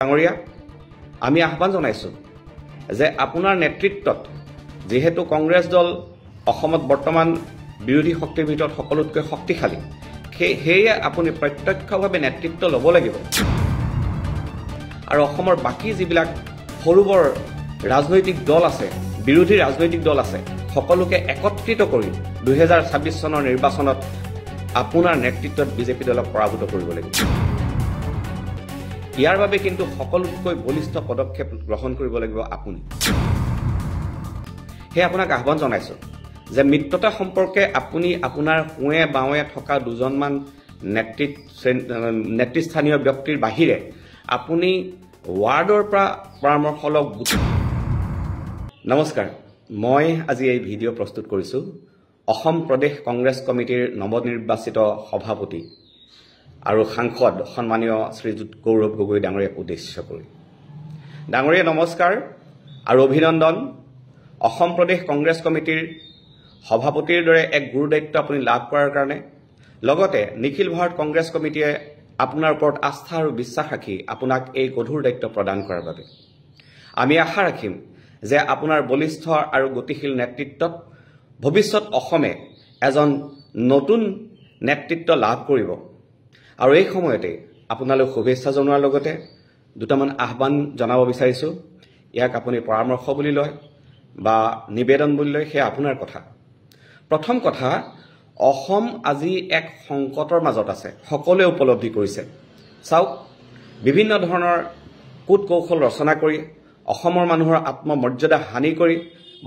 ডাঙৰীয়া আমি আহ্বান জনাইছো যে আপোনাৰ নেতৃত্বত যেহেতু কংগ্ৰেছ দল অসমত বৰ্তমান বিৰোধী শক্তিৰ ভিতৰত সকলোতকৈ শক্তিশালী সেয়ে আপুনি প্ৰত্যক্ষভাৱে নেতৃত্ব ল'ব লাগিব আৰু অসমৰ বাকি যিবিলাক সৰুবৰ ৰাজনৈতিক দল আছে বিৰোধী ৰাজনৈতিক দল আছে সকলোকে একত্ৰিত কৰি 2026 চনৰ নিৰ্বাচনত আপোনাৰ নেতৃত্বত বিজেপি দলক পৰাভূত কৰিব লাগিব ইয়াৰ বাবে কিন্তু সকলোতকৈ বলিষ্ঠ পদক্ষেপ গ্ৰহণ কৰিব লাগিব আপুনি হে আপোনাক আহ্বান জনাইছো যে মিত্ৰতা সম্পৰ্কে আপুনি আপোনাৰ হুৱে বাৱে থকা দুজনমান নেতৃস্থানীয় ব্যক্তিৰ বাহিৰে আপুনি ৱাৰ্ডৰ পৰা পৰামৰ্শ লওক নমস্কাৰ মই আজি এই ভিডিঅ' প্ৰস্তুত কৰিছো অসম প্ৰদেশ কংগ্ৰেছ কমিটিৰ নৱনিৰ্বাচিত সভাপতি আৰু সাংসদ সন্মানীয় শ্ৰীযুত গৌৰৱ গগৈ ডাঙৰীয়াক উদ্দেশ্য কৰি ডাঙৰীয়া নমস্কাৰ আৰু অভিনন্দন অসম প্ৰদেশ কংগ্ৰেছ কমিটিৰ সভাপতিৰ দৰে এক গুৰু দায়িত্ব আপুনি লাভ কৰাৰ কাৰণে লগতে নিখিল ভাৰত কংগ্ৰেছ কমিটিয়ে আপোনাৰ ওপৰত আস্থা আৰু বিশ্বাস ৰাখি আপোনাক এই গধুৰ দায়িত্ব প্ৰদান কৰাৰ বাবে আমি আশা ৰাখিম যে আপোনাৰ বলিষ্ঠ আৰু গতিশীল নেতৃত্বত ভৱিষ্যত অসমে এজন নতুন নেতৃত্ব লাভ কৰিব আৰু এই সময়তে আপোনালৈ শুভেচ্ছা জনোৱাৰ লগতে দুটামান আহ্বান জনাব বিচাৰিছো ইয়াক আপুনি পৰামৰ্শ বুলি লয় বা নিবেদন বুলি লয় হে আপোনাৰ কথা প্ৰথম কথা অসম আজি এক সংকটৰ মাজত আছে সকলোৱে উপলব্ধি কৰিছে চাওক বিভিন্ন ধৰণৰ কূট কৌশল ৰচনা কৰি অসমৰ মানুহৰ আত্মমৰ্যাদা হানি কৰি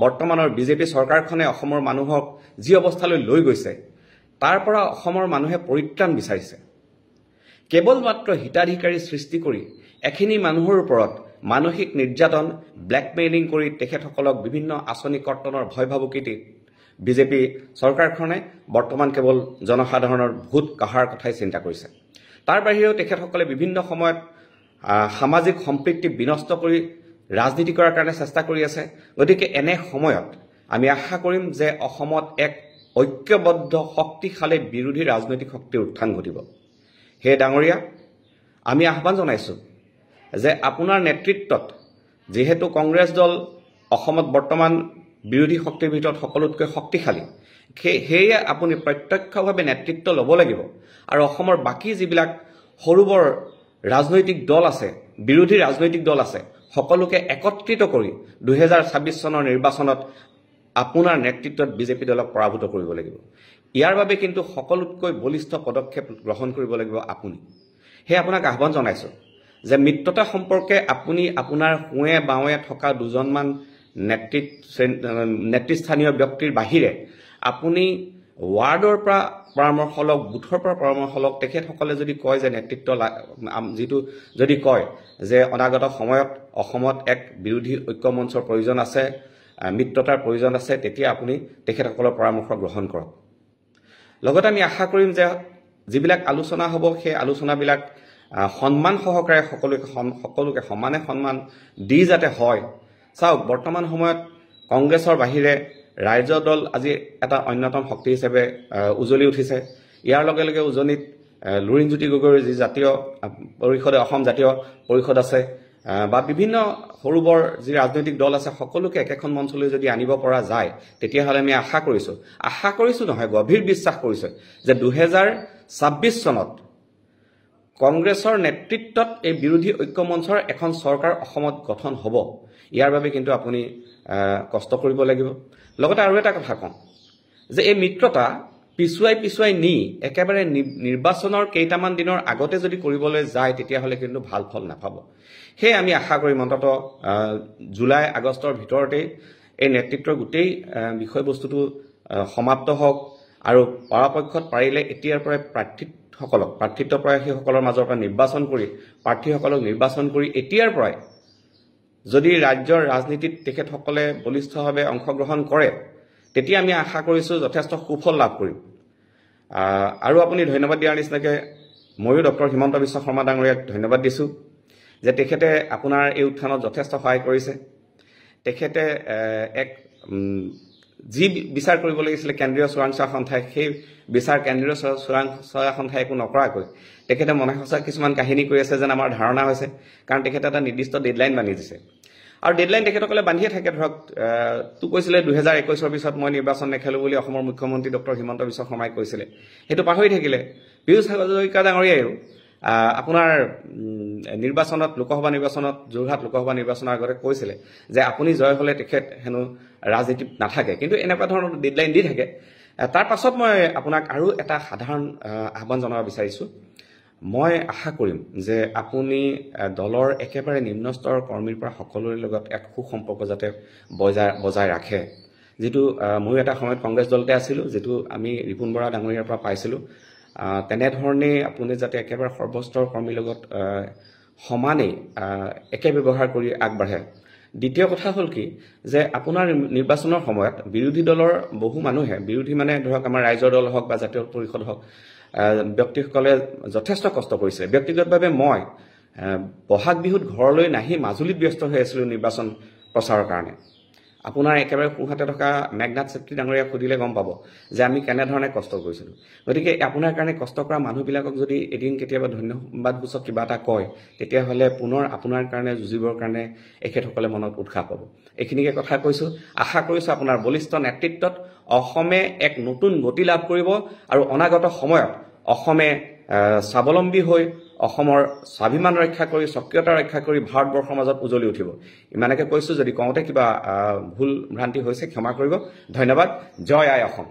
বৰ্তমানৰ বিজেপি চৰকাৰখনে অসমৰ মানুহক যি অৱস্থালৈ লৈ গৈছে তাৰ পৰা অসমৰ মানুহে পৰিত্ৰাণ বিচাৰিছে কেৱল মাত্ৰ হিতাধিকাৰী সৃষ্টি কৰি এখিনি মানুহৰ ওপৰত মানসিক নিৰ্যাতন ব্লেকমেইলিং কৰি তেখেতসকলক বিভিন্ন আঁচনি কৰ্তনৰ ভয় ভাবুকিত বিজেপি চৰকাৰখনে বৰ্তমান কেৱল জনসাধাৰণৰ ভোট কাহাৰ কথাই চিন্তা কৰিছে তাৰ বাহিৰেও তেখেতসকলে বিভিন্ন সময়ত সামাজিক সম্পৃক্তি বিনষ্ট কৰি ৰাজনীতি কৰাৰ কাৰণে চেষ্টা কৰি আছে গতিকে এনে সময়ত আমি আশা কৰিম যে অসমত এক ঐক্যবদ্ধ শক্তিশালী বিৰোধী ৰাজনৈতিক শক্তিৰ উত্থান ঘটিব হে ডাঙৰীয়া আমি আহ্বান জনাইছো যে আপোনাৰ নেতৃত্বত যেহেতু কংগ্ৰেছ দল অসমত বৰ্তমান বিৰোধী শক্তিৰ ভিতৰত সকলোতকৈ শক্তিশালী সেয়ে আপুনি প্ৰত্যক্ষভাৱে নেতৃত্ব ল'ব লাগিব আৰু অসমৰ বাকি যিবিলাক সৰুবৰ ৰাজনৈতিক দল আছে বিৰোধী ৰাজনৈতিক দল আছে সকলোকে একত্ৰিত কৰি 2026 চনৰ নিৰ্বাচনত আপোনাৰ নেতৃত্বত বিজেপি দলক পৰাভূত কৰিব লাগিব ইয়াৰ বাবে কিন্তু সকলোতকৈ বলিষ্ঠ পদক্ষেপ গ্ৰহণ কৰিব লাগিব আপুনি হে আপোনাক আহ্বান জনাইছো যে মিত্ৰতা সম্পৰ্কে আপুনি আপোনাৰ হুৱে বাৱে থকা দুজনমান নেতৃস্থানীয় ব্যক্তিৰ বাহিৰে আপুনি ৱাৰ্ডৰ পৰা পৰামৰ্শ লওক বুথৰ পৰা পৰামৰ্শ লওক তেখেতসকলে যদি কয় যে নেতৃত্ব যিটো যদি কয় যে অনাগত সময়ত অসমত এক বিৰোধী ঐক্য মঞ্চৰ প্ৰয়োজন আছে মিত্ৰতাৰ প্ৰয়োজন আছে তেতিয়া আপুনি তেখেতসকলৰ পৰামৰ্শ গ্ৰহণ কৰক লগতে আমি আশা কৰিম যে যিবিলাক আলোচনা হ'ব সেই আলোচনাবিলাক সন্মান সহকাৰে সকলোকে সমানে সন্মান দি যাতে হয় চাওক বৰ্তমান সময়ত কংগ্ৰেছৰ বাহিৰে ৰাইজ দল আজি এটা অন্যতম শক্তি হিচাপে উজলি উঠিছে ইয়াৰ লগে লগে উজনিত লুৰিণজ্যোতি গগৈৰ যি জাতীয় পৰিষদে অসম জাতীয় পৰিষদ আছে বা বিভিন্ন সৰুবৰ যি ৰাজনৈতিক দল আছে সকলোকে একেখন মঞ্চলৈ যদি আনিব পৰা যায় তেতিয়াহ'লে আমি আশা কৰিছো নহয় গভীৰ বিশ্বাস কৰিছো যে 2026 চনত কংগ্ৰেছৰ নেতৃত্বত এই বিৰোধী ঐক্য মঞ্চৰ এখন চৰকাৰ অসমত গঠন হ'ব ইয়াৰ বাবে কিন্তু আপুনি কষ্ট কৰিব লাগিব লগতে আৰু এটা কথা কওঁ যে এই মিত্ৰতা পিছুৱাই নি একেবাৰে নিৰ্বাচনৰ কেইটামান দিনৰ আগতে যদি কৰিবলৈ যায় তেতিয়াহ'লে কিন্তু ভাল ফল নাপাব সেয়ে আমি আশা কৰিম অন্ততঃ জুলাই আগষ্টৰ ভিতৰতে এই নেতৃত্বৰ গোটেই বিষয়বস্তুটো সমাপ্ত হওক আৰু পৰাপক্ষত পাৰিলে এতিয়াৰ পৰাই প্ৰাৰ্থিত্ব প্ৰয়াসীসকলৰ মাজৰ পৰা প্ৰাৰ্থীসকলক নিৰ্বাচন কৰি এতিয়াৰ পৰাই যদি ৰাজ্যৰ ৰাজনীতিত তেখেতসকলে বলিষ্ঠভাৱে অংশগ্ৰহণ কৰে তেতিয়া আমি আশা কৰিছো যথেষ্ট সুফল লাভ কৰিম আৰু আপুনি ধন্যবাদ দিয়াৰ নিচিনাকৈ ময়ো ডক্টৰ হিমন্ত বিশ্ব শৰ্মা ডাঙৰীয়াক ধন্যবাদ দিছো যে তেখেতে আপোনাৰ এই উত্থানত যথেষ্ট সহায় কৰিছে তেখেতে এক যি বিচাৰ কৰিব লাগিছিলে কেন্দ্ৰীয় চোৰাংচোৱা সন্থাই সেই বিচাৰ কেন্দ্ৰীয় চোৰাংচোৱা সন্থাই একো নকৰাকৈ তেখেতে মনে সঁচা কিছুমান কাহিনী কৈ আছে যেন আমাৰ ধাৰণা হৈছে, কাৰণ তেখেতে এটা নিৰ্দিষ্ট ডেডলাইন বান্ধি দিছে। আৰু ডেডলাইন তেখেতসকলে বান্ধিয়ে থাকে। ধৰক তো কৈছিলে 2021 পিছত মই নিৰ্বাচন নেখেলো বুলি অসমৰ মুখ্যমন্ত্ৰী ডক্টৰ হিমন্ত বিশ্ব শৰ্মাই কৈছিলে, সেইটো পাহৰি থাকিলে। পীয়ুষ হাজৰিকা ডাঙৰীয়াইও আপোনাৰ নিৰ্বাচনত লোকসভা নিৰ্বাচনত যোৰহাট লোকসভা নিৰ্বাচনৰ আগতে কৈছিলে যে আপুনি জয় হলে তেখেত হেনো ৰাজনীতিত নাথাকে, কিন্তু এনেকুৱা ধৰণৰ ডেডলাইন দি থাকে। তাৰ পাছত মই আপোনাক আৰু এটা সাধাৰণ আহ্বান জনাব বিচাৰিছোঁ। মই আশা কৰিম যে আপুনি দলৰ একেবাৰে নিম্ন স্তৰৰ কৰ্মীৰ পৰা সকলোৰে লগত এক সুসম্পৰ্ক যাতে বজাই ৰাখে। যিটো ময়ো এটা সময়ত কংগ্ৰেছ দলতে আছিলোঁ, যিটো আমি ৰিপুণ বৰা ডাঙৰীয়াৰ পৰা পাইছিলোঁ। তেনেধৰণে আপুনি যাতে একেবাৰে সৰ্বস্তৰ কৰ্মীৰ লগত সমানেই একে ব্যৱহাৰ কৰি আগবাঢ়ে। দ্বিতীয় কথা হ'ল কি যে আপোনাৰ নিৰ্বাচনৰ সময়ত বিৰোধী দলৰ বহু মানুহে, বিৰোধী মানে ধৰক আমাৰ ৰাইজৰ দল হওক বা জাতীয় পৰিষদ হওক, ব্যক্তিসকলে যথেষ্ট কষ্ট কৰিছিলে। ব্যক্তিগতভাৱে মই বহাগ বিহুত ঘৰলৈ নাহি মাজুলীত ব্যস্ত হৈ আছিলোঁ নিৰ্বাচন প্ৰচাৰৰ কাৰণে। আপোনাৰ একেবাৰে সোঁহাতে থকা মেঘনাথ চেত্ৰী ডাঙৰীয়াক সুধিলে গম পাব যে আমি কেনেধৰণে কষ্ট কৰিছিলোঁ। গতিকে আপোনাৰ কাৰণে কষ্ট কৰা মানুহবিলাকক যদি এদিন কেতিয়াবা ধন্যবাদসূচক কিবা এটা কয়, তেতিয়াহ'লে পুনৰ আপোনাৰ কাৰণে যুঁজিবৰ কাৰণে এখেতসকলে মনত উৎসাহ পাব। এইখিনিকে কথা কৈছোঁ। আশা কৰিছোঁ আপোনাৰ বলিষ্ঠ নেতৃত্বত অসমে এক নতুন গতি লাভ কৰিব আৰু অনাগত সময়ত অসমে স্বাৱলম্বী হৈ অসমৰ স্বাভিমান ৰক্ষা কৰি স্বকীয়তা ৰক্ষা কৰি ভাৰতবৰ্ষৰ মাজত উজলি উঠিব। ইমানকে কৈছোঁ। যদি কওঁতে কিবা ভুল ভ্ৰান্তি হৈছে ক্ষমা কৰিব। ধন্যবাদ। জয় আই অসম।